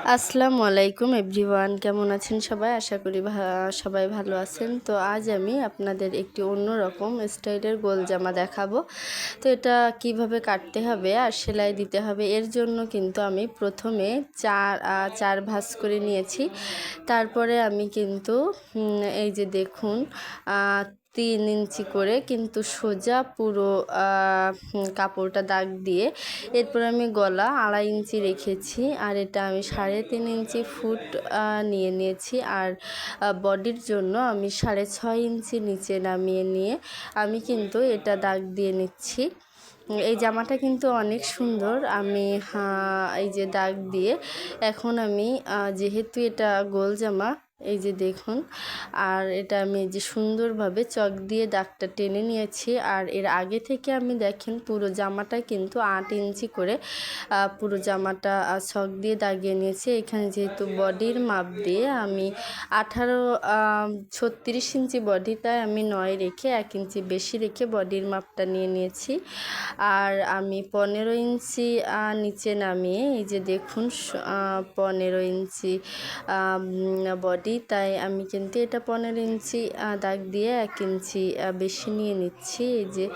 আসসালামু আলাইকুম এভরিওয়ান, কেমন আছেন সবাই? আশা করি সবাই ভালো আছেন। তো আজ আমি আপনাদের একটি অন্যরকম স্টাইলের গোল জামা দেখাবো। তো এটা কিভাবে কাটতে হবে আর সেলাই দিতে হবে, এর জন্য কিন্তু আমি প্রথমে চার ভাঁজ করে নিয়েছি। তারপরে আমি কিন্তু এই যে দেখুন 3 ইঞ্চি করে কিন্তু সোজা পুরো কাপড়টা দাগ দিয়ে এরপর আমি গলা 2.5 ইঞ্চি রেখেছি, আর এটা আমি 3.5 ইঞ্চি ফুট নিয়ে নিয়েছি। আর বডির জন্য আমি 6.5 ইঞ্চি নিচে নামিয়ে নিয়ে আমি কিন্তু এটা দাগ দিয়ে নিচ্ছি। এই জামাটা কিন্তু অনেক সুন্দর। আমি এই যে দাগ দিয়ে এখন আমি যেহেতু এটা গোল জামা, এই যে দেখুন, আর এটা আমি যে সুন্দরভাবে চক দিয়ে দাগটা টেনে নিয়েছি। আর এর আগে থেকে আমি দেখেন পুরো জামাটা কিন্তু 8 ইঞ্চি করে পুরো জামাটা চক দিয়ে দাগিয়ে নিয়েছি। এখানে যেহেতু বডির মাপ দিয়ে আমি 36 ইঞ্চি বডি, তাই আমি 9 রেখে 1 ইঞ্চি বেশি রেখে বডির মাপটা নিয়ে নিয়েছি। আর আমি 15 ইঞ্চি নিচে নামিয়ে এই যে দেখুন 15 ইঞ্চি বডি, তাই আমি কিন্তু এটা 15 ইঞ্চি দাগ দিয়ে 1 ইঞ্চি বেশি নিয়ে নিচ্ছি। এই যে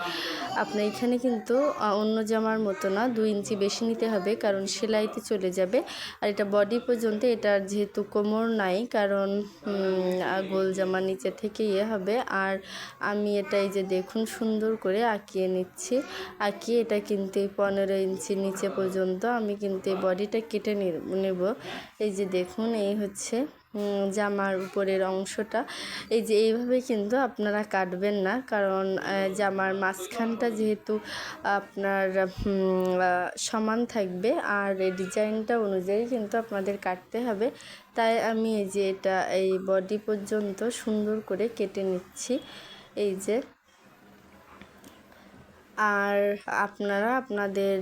আপনার এখানে কিন্তু অন্য জামার মতো না, 2 ইঞ্চি বেশি নিতে হবে, কারণ সেলাইতে চলে যাবে। আর এটা বডি পর্যন্ত, এটার যেহেতু কোমর নাই, কারণ গোল জামা নিচে থেকে হবে। আর আমি এটা এই যে দেখুন সুন্দর করে আঁকিয়ে নিচ্ছি। আঁকিয়ে এটা কিন্তু 15 ইঞ্চি নিচে পর্যন্ত আমি কিন্তু এই বডিটা কেটে নেব। এই যে দেখুন, এই হচ্ছে জামার উপরের অংশটা। এই যে এইভাবে কিন্তু আপনারা কাটবেন না, কারণ জামার মাঝখানটা যেহেতু আপনার সমান থাকবে, আর এই ডিজাইনটা অনুযায়ী কিন্তু আপনাদের কাটতে হবে। তাই আমি এই যে এটা এই বডি পর্যন্ত সুন্দর করে কেটে নিচ্ছি। এই যে, আর আপনারা আপনাদের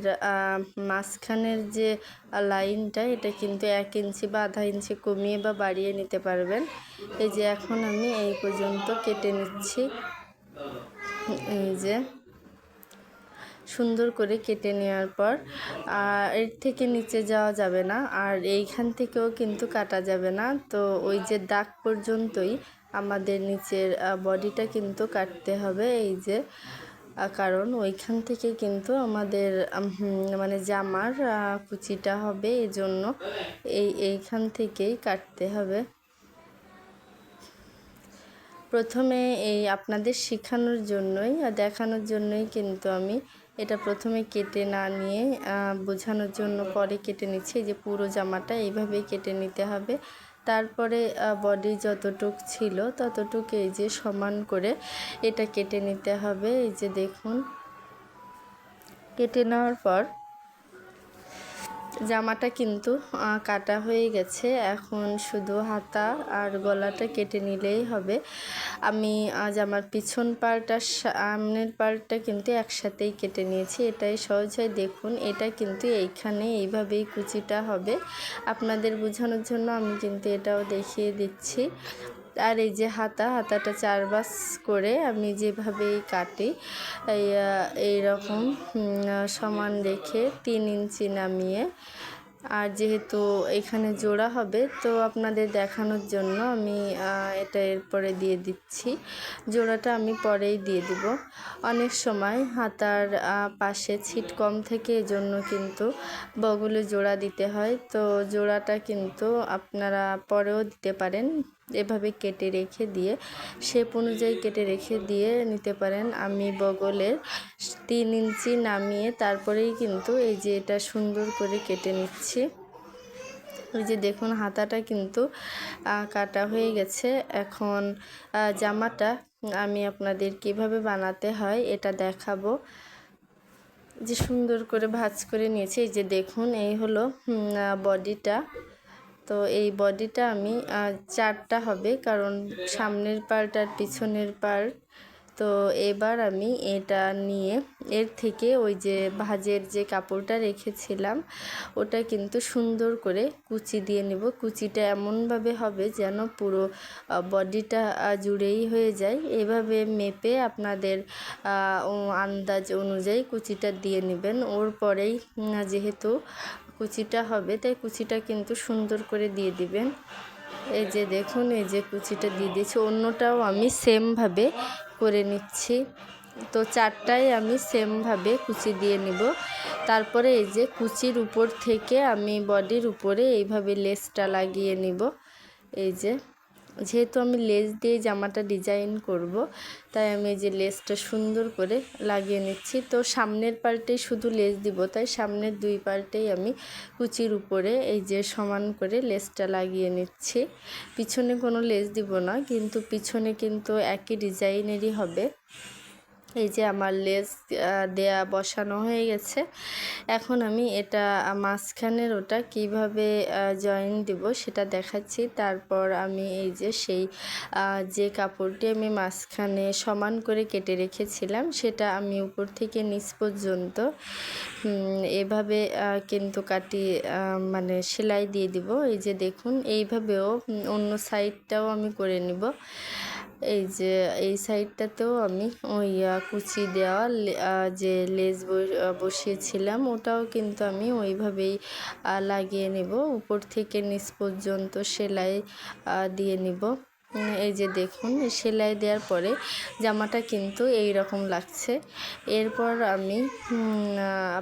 মাঝখানের যে লাইনটা, এটা কিন্তু 1 ইঞ্চি বা 1/2 ইঞ্চি কমিয়ে বা বাড়িয়ে নিতে পারবেন। এই যে এখন আমি এই পর্যন্ত কেটে নিচ্ছি। এই যে সুন্দর করে কেটে নেওয়ার পর এর থেকে নিচে যাওয়া যাবে না, আর এইখান থেকেও কিন্তু কাটা যাবে না। তো ওই যে দাগ পর্যন্তই আমাদের নিচের বডিটা কিন্তু কাটতে হবে। এই যে কারণ ওইখান থেকে কিন্তু আমাদের মানে জামার কুচিটা হবে, এজন্য এইখান থেকেই কাটতে হবে। প্রথমে এই আপনাদের শেখানোর জন্যই দেখানোর জন্যই কিন্তু আমি এটা প্রথমে কেটে না নিয়ে বোঝানোর জন্য পরে কেটে নিচ্ছি। যে পুরো জামাটা এইভাবেই কেটে নিতে হবে। তারপরে বডি যতটুক ছিল ততটুক এই যে সমান করে এটা কেটে নিতে হবে। এই যে দেখুন, কেটে নেওয়ার পর জামাটা কিন্তু কাটা হয়ে গেছে। এখন শুধু হাতা আর গলাটা কেটে নিলেই হবে। আমি জামার পিছন পার্ট আর সামনের পার্টটা কিন্তু একসাথেই কেটে নিয়েছি। এটাই সহজ হয়। দেখুন, এটা কিন্তু এইখানে এইভাবেই কুচিটা হবে। আপনাদের বোঝানোর জন্য আমি কিন্তু এটাও দেখিয়ে দিচ্ছি। আর এই যে হাতাটা 4 ভাঁজ করে আমি যেভাবেই কাটি এইরকম সমান রেখে 3 ইঞ্চি নামিয়ে, আর যেহেতু এখানে জোড়া হবে তো আপনাদের দেখানোর জন্য আমি এটা এরপরে দিয়ে দিচ্ছি। জোড়াটা আমি পরেই দিয়ে দিব। অনেক সময় হাতার পাশে ছিট কম থেকে, এজন্য কিন্তু বগলে জোড়া দিতে হয়। তো জোড়াটা কিন্তু আপনারা পরেও দিতে পারেন, এভাবে কেটে রেখে দিয়ে শেপ অনুযায়ী কেটে রেখে দিয়ে নিতে পারেন। আমি বগলের 3 ইঞ্চি নামিয়ে তারপরেই কিন্তু এই যে এটা সুন্দর করে কেটে নিচ্ছি। ওই যে দেখুন, হাতাটা কিন্তু কাটা হয়ে গেছে। এখন জামাটা আমি আপনাদের কিভাবে বানাতে হয় এটা দেখাবো। যে সুন্দর করে ভাঁজ করে নিয়েছি। এই যে দেখুন, এই হলো বডিটা। তো এই বডিটা আমি 4টা হবে, কারণ সামনের পার্ট আর পিছনের পার্ট। তো এবার আমি এটা নিয়ে এর থেকে ওই যে ভাঁজের যে কাপড়টা রেখেছিলাম ওটা কিন্তু সুন্দর করে কুচি দিয়ে নেব। কুচিটা এমনভাবে হবে যেন পুরো বডিটা জুড়েই হয়ে যায়। এভাবে মেপে আপনাদের আন্দাজ অনুযায়ী কুচিটা দিয়ে নেবেন। ওর পরেই যেহেতু কুচিটা হবে, তাই কুচিটা কিন্তু সুন্দর করে দিয়ে দিবেন। এই যে দেখুন, এই যে কুচিটা দিয়ে দিয়েছি। অন্যটাও আমি সেমভাবে করে নিচ্ছি। তো 4টাই আমি সেমভাবে কুচি দিয়ে নিব। তারপরে এই যে কুচির উপর থেকে আমি বডির উপরে এইভাবে লেসটা লাগিয়ে নিব। এই যে যেহেতু আমি লেস দিয়ে জামাটা ডিজাইন করব, তাই আমি এই যে লেসটা সুন্দর করে লাগিয়ে নিচ্ছি। তো সামনের পার্টেই শুধু লেস দিব, তাই সামনের 2 পার্টেই আমি কুচির উপরে এই যে সমান করে লেসটা লাগিয়ে নিচ্ছি। পিছনে কোনো লেস দিব না, কিন্তু পিছনে কিন্তু একই ডিজাইনেরই হবে। এই যে আমার লেস দেয়া বসানো হয়ে গেছে। এখন আমি এটা মাঝখানের ওটা কিভাবে জয়েন দিব সেটা দেখাচ্ছি। তারপর আমি এই যে সেই যে কাপড়টি আমি মাঝখানে সমান করে কেটে রেখেছিলাম, সেটা আমি উপর থেকে নিচ পর্যন্ত এভাবে কিন্তু মানে সেলাই দিয়ে দিব। এই যে দেখুন, এইভাবেও অন্য সাইডটাও আমি করে নিব। এই যে এই সাইডটাতেও আমি ওই কুচি দেওয়া যে লেস বসিয়েছিলাম, ওটাও কিন্তু আমি ওইভাবেই লাগিয়ে নেব। উপর থেকে নিচ পর্যন্ত সেলাই দিয়ে নিব। এই যে দেখুন, সেলাই দেওয়ার পরে জামাটা কিন্তু এই রকম লাগছে। এরপর আমি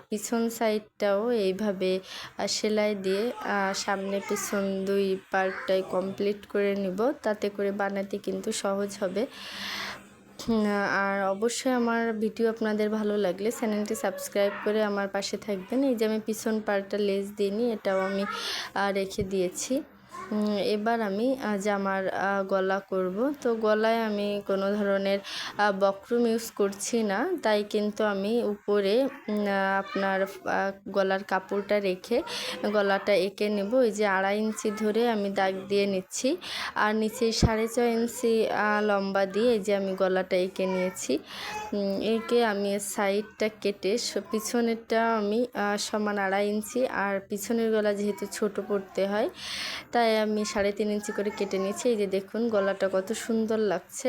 পিছন সাইডটাও এইভাবে সেলাই দিয়ে সামনে পিছন 2 পার্টটাই কমপ্লিট করে নিব, তাতে করে বানাতে কিন্তু সহজ হবে। আর অবশ্যই আমার ভিডিও আপনাদের ভালো লাগলে চ্যানেলটি সাবস্ক্রাইব করে আমার পাশে থাকবেন। এই যে আমি পিছন পার্টটা লেস দিইনি, এটাও আমি রেখে দিয়েছি। এবার আমি জামার গলা করব। তো গলায় আমি কোনো ধরনের বক্রম ইউজ করছি না, তাই কিন্তু আমি উপরে আপনার গলার কাপড়টা রেখে গলাটা এঁকে নেব। এই যে 2.5 ইঞ্চি ধরে আমি দাগ দিয়ে নিচ্ছি, আর নিচে 4.5 ইঞ্চি লম্বা দিয়ে এই যে আমি গলাটা এঁকে নিয়েছি। এঁকে আমি সাইডটা কেটে পিছনেরটা আমি সমান 2.5 ইঞ্চি, আর পিছনের গলা যেহেতু ছোট পড়তে হয়, তাই আমি 3.5 ইঞ্চি করে কেটে নিয়েছি। এই যে দেখুন গলাটা কত সুন্দর লাগছে।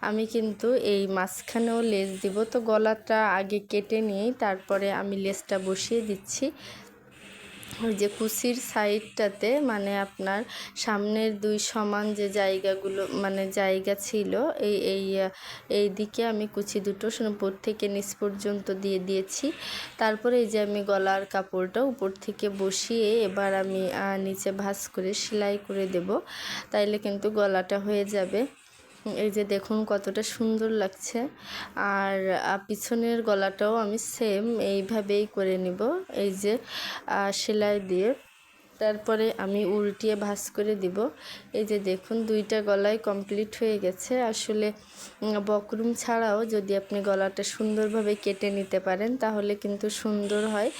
আমি কিন্তু এই মাঝখানেও লেস দিব, তো গলাটা আগে কেটে নিয়েই তারপরে আমি লেসটা বসিয়ে দিচ্ছি। ওই যে কুচির সাইডটাতে মানে আপনার সামনের 2 সমান যে জায়গাগুলো মানে জায়গা ছিল, এই দিকে আমি কুচি দুটো উপর থেকে নিচ পর্যন্ত দিয়ে দিয়েছি। তারপরে এই যে আমি গলার কাপড়টা উপর থেকে বসিয়ে এবার আমি নিচে ভাঁজ করে সেলাই করে দেব, তাইলে কিন্তু গলাটা হয়ে যাবে। এই যে দেখুন কতটা সুন্দর লাগছে। আর পিছনের গলাটাও আমি সেম এইভাবেই করে নিব, এই যে সেলাই দিয়ে। তারপরে আমি উল্টিয়ে ভাঁজ করে দিব। এই যে দেখুন 2টা গলাই কমপ্লিট হয়ে গেছে। আসলে বক্রম ছাড়াও যদি আপনি গলাটা সুন্দরভাবে কেটে নিতে পারেন তাহলে কিন্তু সুন্দর হয়।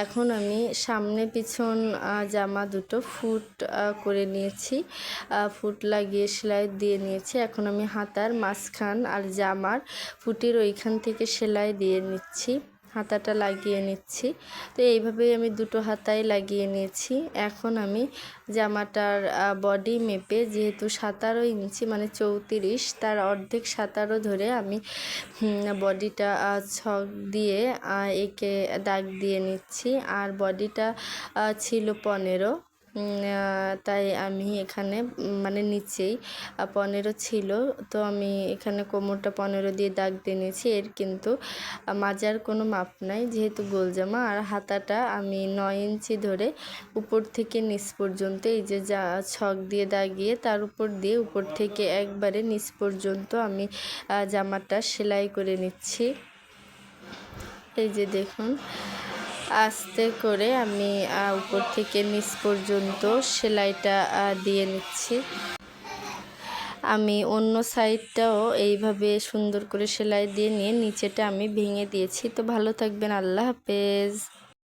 এখন আমি সামনে পিছন জামা দুটো ফুট করে নিয়েছি, ফুট লাগিয়ে সেলাই দিয়ে নিয়েছি। এখন আমি হাতার মাঝখান আর জামার ফুটির ওইখান থেকে সেলাই দিয়ে নিচ্ছি, হাতাটা লাগিয়ে নিচ্ছি। তো এইভাবেই আমি 2টো হাতায় লাগিয়ে নিয়েছি। এখন আমি জামাটার বডি মেপে যেহেতু 17 ইঞ্চি মানে 34, তার অর্ধেক 17 ধরে আমি বডিটা ছক দিয়ে এঁকে দাগ দিয়ে নিচ্ছি। আর বডিটা ছিল 15, তাই আমি এখানে মানে নিচেই 15 ছিল, তো আমি এখানে কোমরটা 15 দিয়ে দাগ দিয়ে নিয়েছি। এর কিন্তু মাজার কোনো মাপ নাই যেহেতু গোল জামা। আর হাতাটা আমি 9 ইঞ্চি ধরে উপর থেকে নিচ পর্যন্ত এই যে ছক দিয়ে দাগিয়ে তার উপর দিয়ে উপর থেকে একবারে নিচ পর্যন্ত আমি জামাটা সেলাই করে নিচ্ছি। এই যে দেখুন আস্তে করে আমি উপর থেকে নিচ পর্যন্ত সেলাইটা দিয়ে নিচ্ছি। আমি অন্য সাইডটাও এইভাবে সুন্দর করে সেলাই দিয়ে নিয়ে নিচেটা আমি ভেঙে দিয়েছি। তো ভালো থাকবেন, আল্লাহ হাফেজ।